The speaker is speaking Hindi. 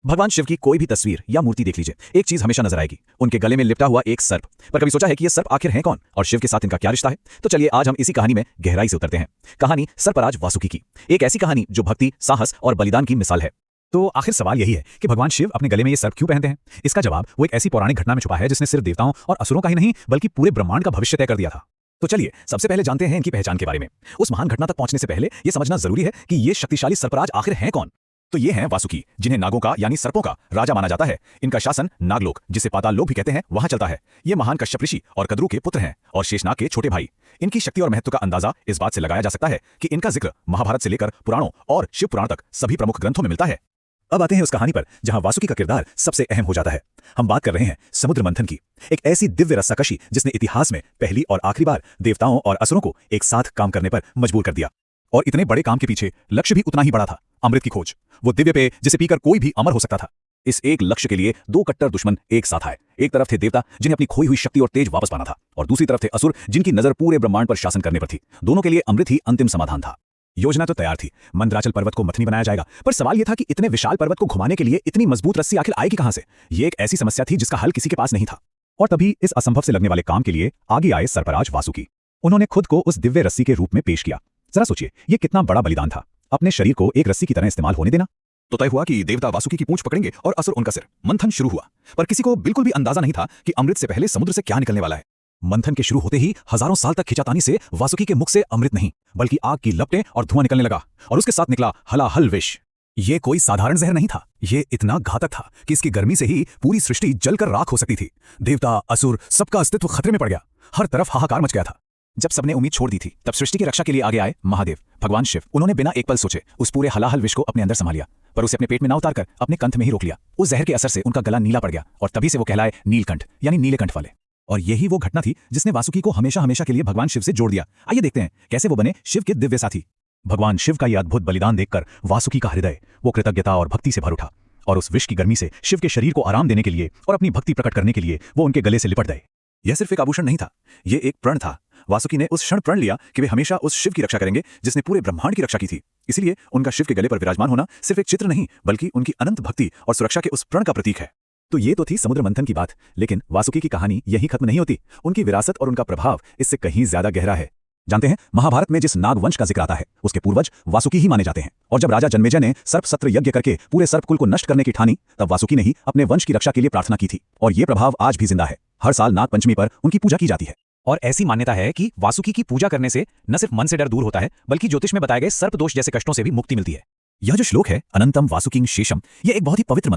भगवान शिव की कोई भी तस्वीर या मूर्ति देख लीजिए, एक चीज हमेशा नजर आएगी, उनके गले में लिपटा हुआ एक सर्प। पर कभी सोचा है कि ये सर्प आखिर हैं कौन और शिव के साथ इनका क्या रिश्ता है? तो चलिए आज हम इसी कहानी में गहराई से उतरते हैं। कहानी सर्पराज वासुकी की, एक ऐसी कहानी जो भक्ति, साहस और बलिदान की मिसाल है। तो आखिर सवाल यही है कि भगवान शिव अपने गले में ये सर्प क्यों पहनते हैं? इसका जवाब वो एक ऐसी पौराणिक घटना में छुपा है जिसने सिर्फ देवताओं और असुरों का ही नहीं बल्कि पूरे ब्रह्मांड का भविष्य तय कर दिया था। तो चलिए सबसे पहले जानते हैं इनकी पहचान के बारे में। उस महान घटना तक पहुंचने से पहले यह समझना जरूरी है कि ये शक्तिशाली सर्पराज आखिर हैं कौन। तो ये हैं वासुकी, जिन्हें नागों का यानी सर्पों का राजा माना जाता है। इनका शासन नागलोक, जिसे पाताल लोक भी कहते हैं, वहां चलता है। ये महान कश्यप ऋषि और कद्रू के पुत्र हैं और शेषनाग के छोटे भाई। इनकी शक्ति और महत्व का अंदाजा इस बात से लगाया जा सकता है कि इनका जिक्र महाभारत से लेकर पुराणों और शिव पुराण तक सभी प्रमुख ग्रंथों में मिलता है। अब आते हैं उस कहानी पर जहां वासुकी का किरदार सबसे अहम हो जाता है। हम बात कर रहे हैं समुद्र मंथन की, एक ऐसी दिव्य रस्साकशी जिसने इतिहास में पहली और आखिरी बार देवताओं और असुरों को एक साथ काम करने पर मजबूर कर दिया। और इतने बड़े काम के पीछे लक्ष्य भी उतना ही बड़ा था, अमृत की खोज। वो दिव्य पेय जिसे पीकर कोई भी अमर हो सकता था। इस एक लक्ष्य के लिए दो कट्टर दुश्मन एक साथ आए। एक तरफ थे देवता जिन्हें अपनी खोई हुई शक्ति और तेज वापस पाना था, और दूसरी तरफ थे असुर जिनकी नजर पूरे ब्रह्मांड पर शासन करने पर थी। दोनों के लिए अमृत ही अंतिम समाधान था। योजना तो तैयार थी, मंदराचल पर्वत को मथनी बनाया जाएगा, पर सवाल यह था कि इतने विशाल पर्वत को घुमाने के लिए इतनी मजबूत रस्सी आखिर आएगी कहां से? ये एक ऐसी समस्या थी जिसका हल किसी के पास नहीं था। और तभी इस असंभव से लगने वाले काम के लिए आगे आए सर्पराज वासुकी। उन्होंने खुद को उस दिव्य रस्सी के रूप में पेश किया। जरा सोचिए, ये कितना बड़ा बलिदान था, अपने शरीर को एक रस्सी की तरह इस्तेमाल होने देना। तो तय हुआ कि देवता वासुकी की पूंछ पकड़ेंगे और असुर उनका सिर। मंथन शुरू हुआ, पर किसी को बिल्कुल भी अंदाजा नहीं था कि अमृत से पहले समुद्र से क्या निकलने वाला है। मंथन के शुरू होते ही हजारों साल तक खिंचातानी से वासुकी के मुख से अमृत नहीं बल्कि आग की लपटें और धुआं निकलने लगा, और उसके साथ निकला हलाहल विष। ये कोई साधारण जहर नहीं था, ये इतना घातक था कि इसकी गर्मी से ही पूरी सृष्टि जलकर राख हो सकती थी। देवता, असुर, सबका अस्तित्व खतरे में पड़ गया। हर तरफ हाहाकार मच गया था। जब सबने उम्मीद छोड़ दी थी, तब सृष्टि की रक्षा के लिए आगे आए महादेव, भगवान शिव। उन्होंने बिना एक पल सोचे उस पूरे हलाहल विष को अपने अंदर संभाल लिया, पर उसे अपने पेट में ना उतारकर अपने कंठ में ही रोक लिया। उस जहर के असर से उनका गला नीला पड़ गया, और तभी से वो कहलाए नीलकंठ, यानी नीले कंठ वाले। और यही वो घटना थी जिसने वासुकी को हमेशा हमेशा के लिए भगवान शिव से जोड़ दिया। आइए देखते हैं कैसे वो बने शिव के दिव्य साथी। भगवान शिव का यह अद्भुत बलिदान देखकर वासुकी का हृदय वो कृतज्ञता और भक्ति से भर उठा, और उस विष की गर्मी से शिव के शरीर को आराम देने के लिए और अपनी भक्ति प्रकट करने के लिए वो उनके गले से लिपट गए। यह सिर्फ एक आभूषण नहीं था, यह एक प्रण था। वासुकी ने उस क्षण प्रण लिया कि वे हमेशा उस शिव की रक्षा करेंगे जिसने पूरे ब्रह्मांड की रक्षा की थी। इसलिए उनका शिव के गले पर विराजमान होना सिर्फ एक चित्र नहीं बल्कि उनकी अनंत भक्ति और सुरक्षा के उस प्रण का प्रतीक है। तो ये तो थी समुद्र मंथन की बात, लेकिन वासुकी की कहानी यही खत्म नहीं होती। उनकी विरासत और उनका प्रभाव इससे कहीं ज्यादा गहरा है। जानते हैं, महाभारत में जिस नाग वंश का जिक्र आता है उसके पूर्वज वासुकी ही माने जाते हैं। और जब राजा जन्मेजय ने सर्प सत्र यज्ञ करके पूरे सर्पकुल को नष्ट करने की ठानी, तब वासुकी ने ही अपने वंश की रक्षा के लिए प्रार्थना की थी। और ये प्रभाव आज भी जिंदा है। हर साल नाग पंचमी पर उनकी पूजा की जाती है। और ऐसी मान्यता है कि वासुकी की पूजा करने से न सिर्फ मन से डर दूर होता है बल्कि ज्योतिष में बताए गए सर्प दोष जैसे कष्टों से भी मुक्ति मिलती है। यह जो श्लोक है, अनंतम वासुकिं शेषम, यह एक बहुत ही पवित्र